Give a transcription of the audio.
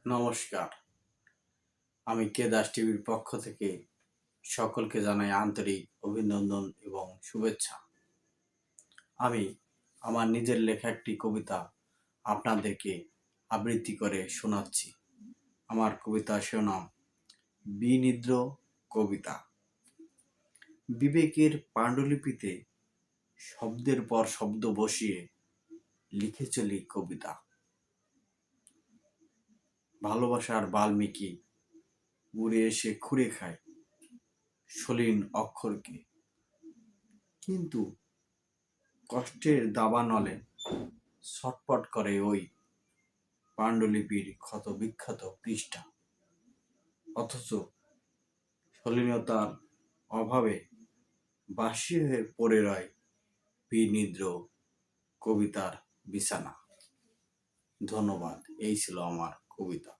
নমস্কার। আমি কে দাস টিভির পক্ষ থেকে সকলকে জানাই আন্তরিক অভিনন্দন এবং শুভেচ্ছা। আমি আমার নিজের লেখা একটি কবিতা আপনাদেরকে আবৃত্তি করে শোনাচ্ছি। আমার কবিতা শিরোনাম বিনিদ্র কবিতা। বিবেকের পাণ্ডুলিপিতে শব্দের পর শব্দ বসিয়ে লিখে চলি কবিতা। ভালোবাসার বাল্মীকি উড়ে এসে খুঁড়ে খায় সলিল অক্ষরকে, কিন্তু কষ্টের দাবানলে ছটফট করে ওই পাণ্ডুলিপির ক্ষত বিক্ষত পৃষ্ঠা। অথচ সলিলতার অভাবে বাসি হয়ে পড়ে রয় বিনিদ্র কবিতার বিছানা। ধন্যবাদ। এই ছিল আমার কবিতা।